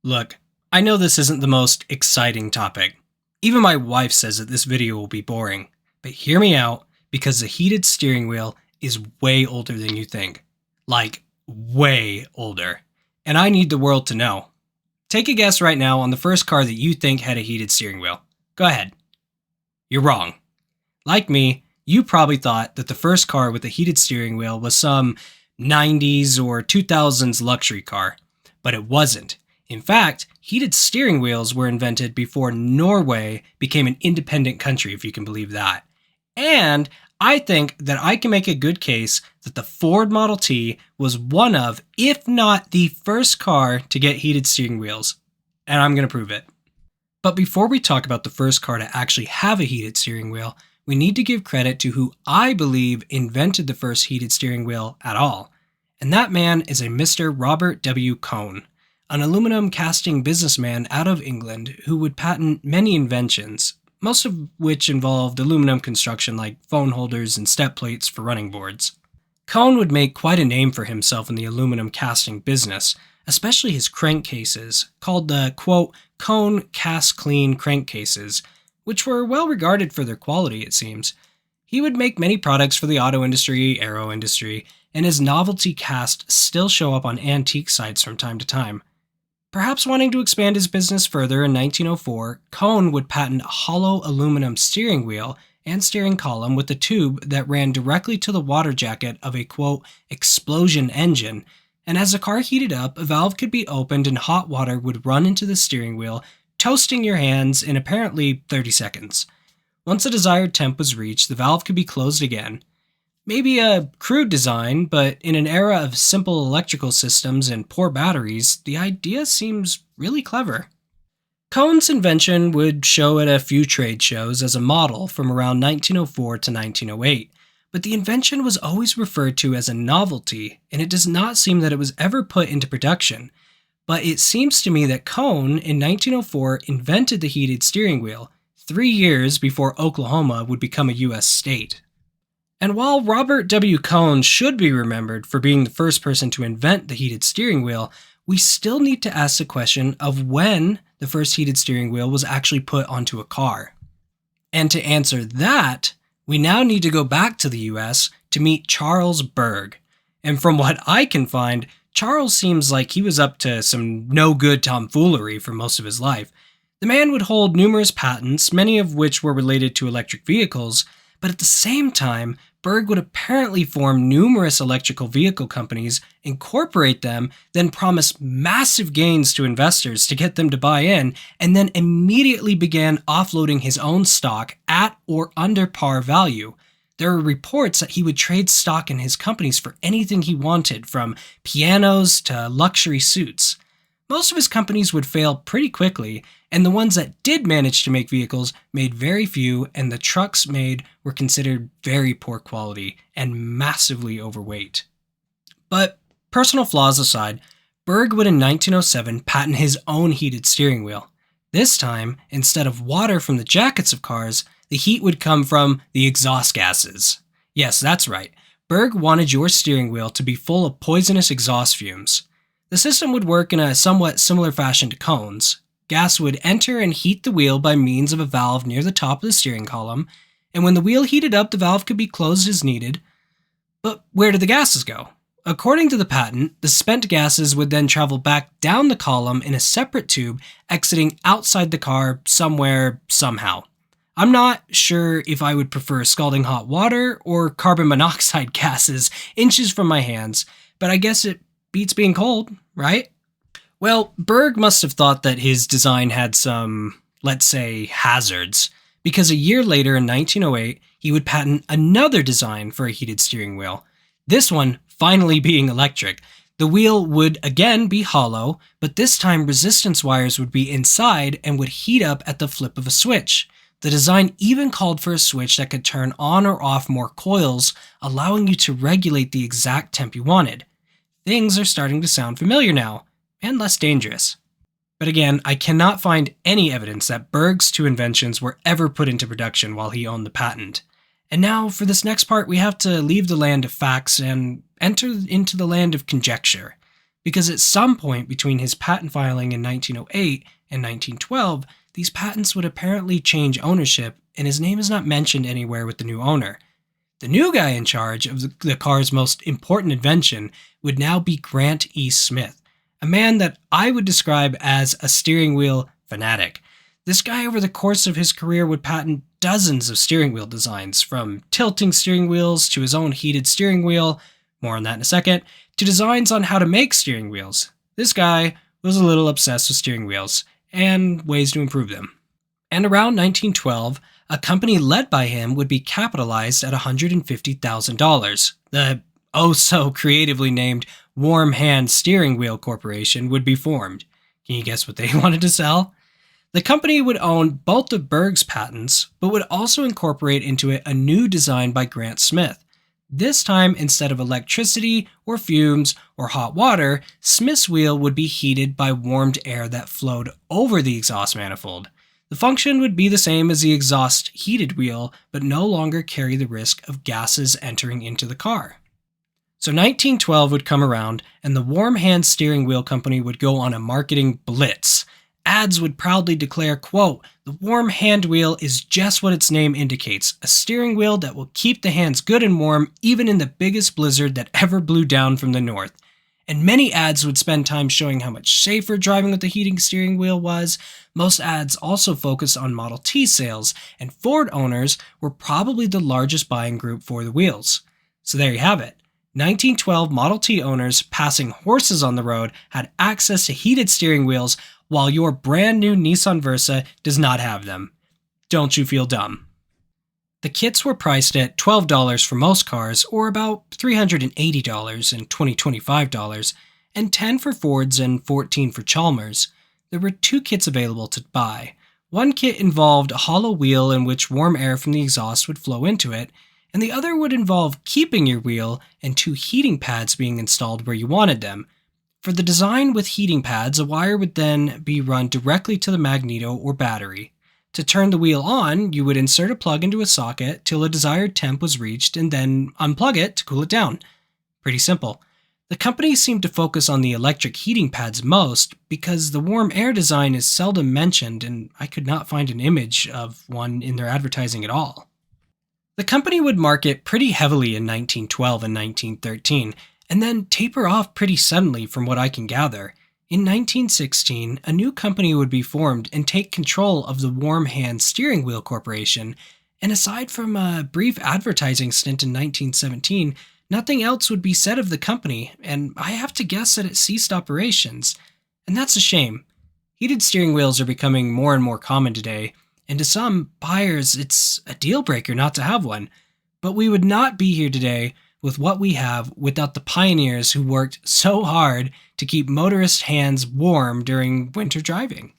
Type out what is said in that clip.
Look, I know this isn't the most exciting topic. Even my wife says that this video will be boring. But hear me out, because the heated steering wheel is way older than you think. Like, way older. And I need the world to know. Take a guess right now on the first car that you think had a heated steering wheel. Go ahead. You're wrong. Like me, you probably thought that the first car with a heated steering wheel was some 90s or 2000s luxury car. But it wasn't. In fact, heated steering wheels were invented before Norway became an independent country, if you can believe that. And I think that I can make a good case that the Ford Model T was one of, if not the first car to get heated steering wheels. And I'm going to prove it. But before we talk about the first car to actually have a heated steering wheel, we need to give credit to who I believe invented the first heated steering wheel at all. And that man is a Mr. Robert W. Coan, an aluminum casting businessman out of England who would patent many inventions, most of which involved aluminum construction like phone holders and step plates for running boards. Coan would make quite a name for himself in the aluminum casting business, especially his crankcases, called the, quote, Coan Cast Clean crankcases, which were well regarded for their quality, it seems. He would make many products for the auto industry, aero industry, and his novelty casts still show up on antique sites from time to time. Perhaps wanting to expand his business further in 1904, Coan would patent a hollow aluminum steering wheel and steering column with a tube that ran directly to the water jacket of a, quote, explosion engine, and as the car heated up, a valve could be opened and hot water would run into the steering wheel, toasting your hands in apparently 30 seconds. Once the desired temp was reached, the valve could be closed again. Maybe a crude design, but in an era of simple electrical systems and poor batteries, the idea seems really clever. Coan's invention would show at a few trade shows as a model from around 1904 to 1908, but the invention was always referred to as a novelty, and it does not seem that it was ever put into production. But it seems to me that Coan, in 1904, invented the heated steering wheel, 3 years before Oklahoma would become a U.S. state. And while Robert W. Coan should be remembered for being the first person to invent the heated steering wheel, we still need to ask the question of when the first heated steering wheel was actually put onto a car. And to answer that, we now need to go back to the US to meet Charles Berg. And from what I can find, Charles seems like he was up to some no-good tomfoolery for most of his life. The man would hold numerous patents, many of which were related to electric vehicles, but at the same time, Berg would apparently form numerous electrical vehicle companies, incorporate them, then promise massive gains to investors to get them to buy in, and then immediately began offloading his own stock at or under par value. There are reports that he would trade stock in his companies for anything he wanted, from pianos to luxury suits. Most of his companies would fail pretty quickly, and the ones that did manage to make vehicles made very few, and the trucks made were considered very poor quality and massively overweight. But personal flaws aside, Berg would in 1907 patent his own heated steering wheel. This time, instead of water from the jackets of cars, the heat would come from the exhaust gases. Yes, that's right. Berg wanted your steering wheel to be full of poisonous exhaust fumes. The system would work in a somewhat similar fashion to Coan's. Gas would enter and heat the wheel by means of a valve near the top of the steering column, and when the wheel heated up, the valve could be closed as needed. But where did the gases go? According to the patent, the spent gases would then travel back down the column in a separate tube, exiting outside the car somewhere, somehow. I'm not sure if I would prefer scalding hot water or carbon monoxide gases inches from my hands, but I guess it beats being cold, right? Well, Berg must have thought that his design had some, let's say, hazards, because a year later in 1908, he would patent another design for a heated steering wheel. This one finally being electric. The wheel would again be hollow, but this time resistance wires would be inside and would heat up at the flip of a switch. The design even called for a switch that could turn on or off more coils, allowing you to regulate the exact temp you wanted. Things are starting to sound familiar now, and less dangerous. But again, I cannot find any evidence that Berg's two inventions were ever put into production while he owned the patent. And now, for this next part, we have to leave the land of facts and enter into the land of conjecture. because at some point between his patent filing in 1908 and 1912, these patents would apparently change ownership, and his name is not mentioned anywhere with the new owner. The new guy in charge of the car's most important invention would now be Grant E. Smith, a man that I would describe as a steering wheel fanatic. This guy over the course of his career would patent dozens of steering wheel designs, from tilting steering wheels to his own heated steering wheel, more on that in a second, to designs on how to make steering wheels. This guy was a little obsessed with steering wheels and ways to improve them. And around 1912, a company led by him would be capitalized at $150,000. The oh-so-creatively named Warm Hand Steering Wheel Corporation would be formed. Can you guess what they wanted to sell? The company would own both of Berg's patents, but would also incorporate into it a new design by Grant Smith. This time, instead of electricity or fumes or hot water, Smith's wheel would be heated by warmed air that flowed over the exhaust manifold. The function would be the same as the exhaust heated wheel, but no longer carry the risk of gases entering into the car. So 1912 would come around, and the Warm Hand Steering Wheel Company would go on a marketing blitz. Ads would proudly declare, quote, "The warm hand wheel is just what its name indicates, a steering wheel that will keep the hands good and warm even in the biggest blizzard that ever blew down from the north." And many ads would spend time showing how much safer driving with the heating steering wheel was. Most ads also focused on Model T sales, and Ford owners were probably the largest buying group for the wheels. So there you have it. 1912 Model T owners passing horses on the road had access to heated steering wheels, while your brand new Nissan Versa does not have them. Don't you feel dumb? The kits were priced at $12 for most cars, or about $380 and $25, and $10 for Fords and $14 for Chalmers. There were two kits available to buy. One kit involved a hollow wheel in which warm air from the exhaust would flow into it, and the other would involve keeping your wheel and two heating pads being installed where you wanted them. For the design with heating pads, a wire would then be run directly to the magneto or battery. To turn the wheel on, you would insert a plug into a socket till a desired temp was reached and then unplug it to cool it down. Pretty simple. The company seemed to focus on the electric heating pads most because the warm air design is seldom mentioned, and I could not find an image of one in their advertising at all. The company would market pretty heavily in 1912 and 1913, and then taper off pretty suddenly from what I can gather. In 1916, a new company would be formed and take control of the Warm Hand Steering Wheel Corporation, and aside from a brief advertising stint in 1917, nothing else would be said of the company, and I have to guess that it ceased operations. And that's a shame. Heated steering wheels are becoming more and more common today, and to some buyers, it's a deal breaker not to have one. But we would not be here today with what we have without the pioneers who worked so hard to keep motorist hands warm during winter driving.